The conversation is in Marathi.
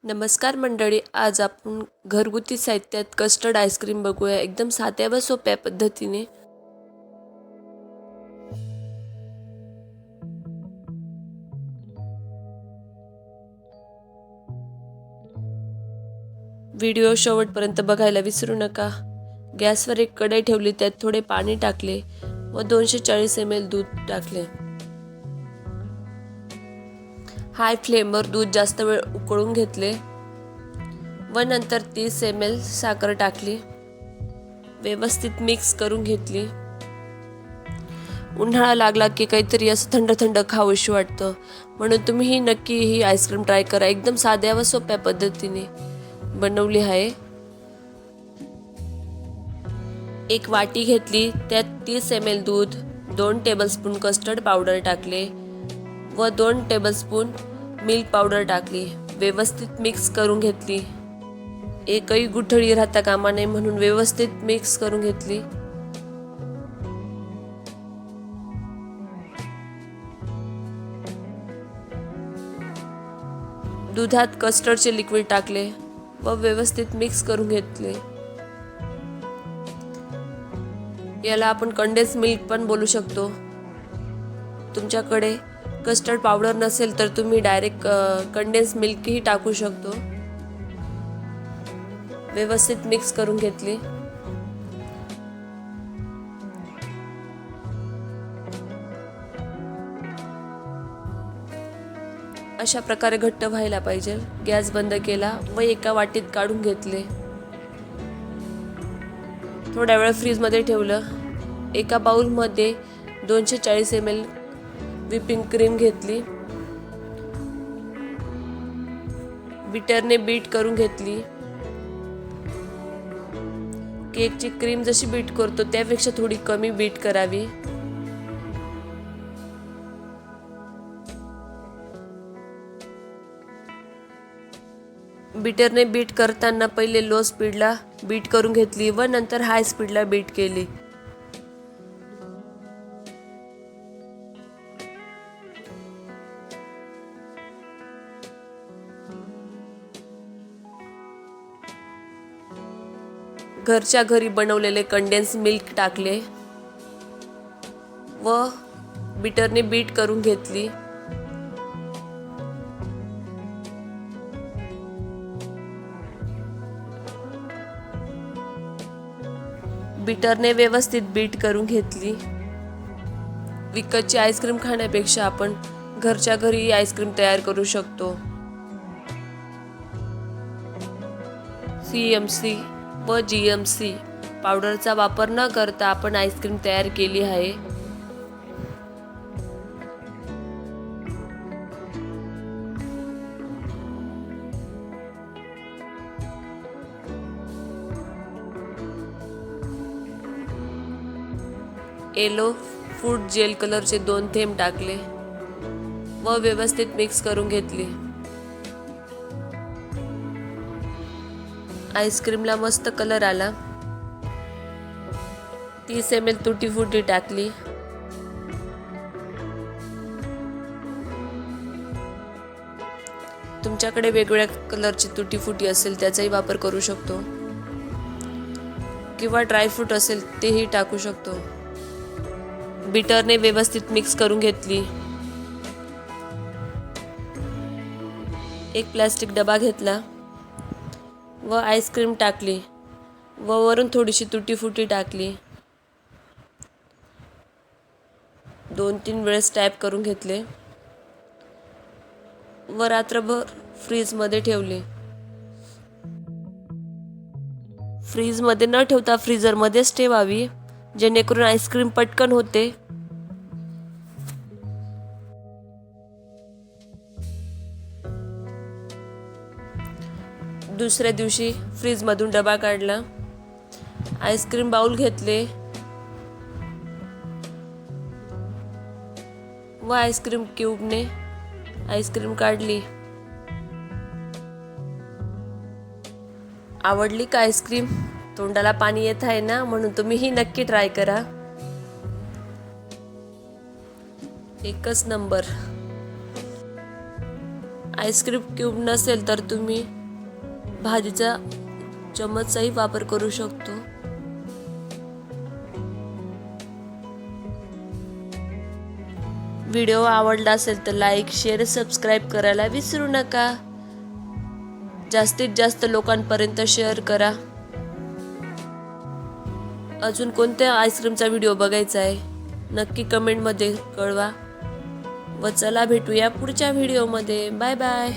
नमस्कार मंडळी, आज आपण घरगुती साहित्यात कस्टर्ड आईस्क्रीम बघूया एकदम साध्या व सोप्या पद्धतीने. व्हिडिओ शेवटपर्यंत बघायला विसरू नका. गॅसवर एक कढई ठेवली, त्यात थोडे पाणी टाकले व 240 ml दूध टाकले. हाय फ्लेमवर दूध जास्त वेळ उकळून घेतले व नंतर 30 ml साखर टाकली. व्यवस्थित मिक्स करून घेतली. उन्हाळा लागला की काहीतरी असं थंड थंड खावंशी वाटतं, म्हणून तुम्ही नक्की ही आईस्क्रीम ट्राय करा. एकदम साध्या व सोप्या पद्धतीने बनवली आहे. एक वाटी घेतली, त्यात 30 ml दूध, 2 टेबलस्पून कस्टर्ड पावडर टाकले व 2 टेबलस्पून मिल्क पावडर टाकली. व्यवस्थित मिक्स करून घेतली. एकही गुठळी राहता कामा नये म्हणून व्यवस्थित मिक्स करून घेतली. दुधात कस्टर्डचे लिक्विड टाकले व व्यवस्थित मिक्स करून घेतले. याला आपण कंडेन्स मिल्क पण बोलू शकतो. तुमच्याकडे कस्टर्ड पावडर नसेल तर तुम्ही डायरेक्ट कंडेन्स मिल्कही टाकू शकतो. व्यवस्थित मिक्स करून घेतली. अशा प्रकारे घट्ट व्हायला पाहिजे. गॅस बंद केला व एका वाटीत काढून घेतले. थोड्या वेळ फ्रीजमध्ये ठेवलं. एका बाउलमध्ये 240 ml व्हिपिंग क्रीम घेतली. बीटरने बीट करून घेतली. केकची क्रीम जशी बीट करतो त्यापेक्षा थोडी कमी बीट करावी. बीटरने बीट करताना पहिले लो स्पीडला बीट करून घेतली व नंतर हाय स्पीडला बीट केली. घरच्या घरी बनवलेले कंडेन्स मिल्क टाकले व बीटरने बीट करून घेतली. बीटरने व्यवस्थित बीट करून घेतली. विकतची आईस्क्रीम खाण्यापेक्षा आपण घरच्या घरी आईस्क्रीम तयार करू शकतो. CMC व GMC पावडरचा वापर न करता आपण आईस्क्रीम तयार केली आहे. येलो फूड जेल कलरचे 2 थेंब टाकले व व्यवस्थित मिक्स करून घेतली. आईस्क्रीमला मस्त कलर आला. 30 ml तुटी फुटी टाकली. तुमच्याकडे वेगवेगळ्या कलरची तुटी फुटी असेल त्याचाही वापर करू शकतो, किंवा ड्रायफ्रूट असेल तेही टाकू शकतो. बीटरने व्यवस्थित मिक्स करून घेतली. एक प्लास्टिक डबा घेतला व आईस्क्रीम टाकली व वरून थोडीशी तुटी फुटी टाकली. 2-3 वेळेस टॅप करून घेतले व रात्रभर फ्रीजमध्ये ठेवले. फ्रीजमध्ये न ठेवता फ्रीजरमध्येच ठेवावी, जेणेकरून आईस्क्रीम पटकन होते. दुसऱ्या दिवशी फ्रीजमधून डबा काढला. आईस्क्रीम बाउल घेतले व आईस्क्रीम क्यूबने आईस्क्रीम काढली. आवडली का आईस्क्रीम? तोंडाला पाणी येत आहे ना, म्हणून तुम्हीही नक्की ट्राय करा. एकच नंबर. आईस्क्रीम क्यूब नसेल तर तुम्ही भाजीचा चमचाही वापर करू शकतो. व्हिडिओ आवडला असेल तर लाईक, शेअर, सबस्क्राईब करायला विसरू नका. जास्तीत जास्त लोकांपर्यंत शेअर करा. अजून कोणत्या आईस्क्रीमचा व्हिडिओ बघायचा आहे नक्की कमेंटमध्ये कळवा. व चला भेटूया पुढच्या व्हिडिओमध्ये. Bye bye.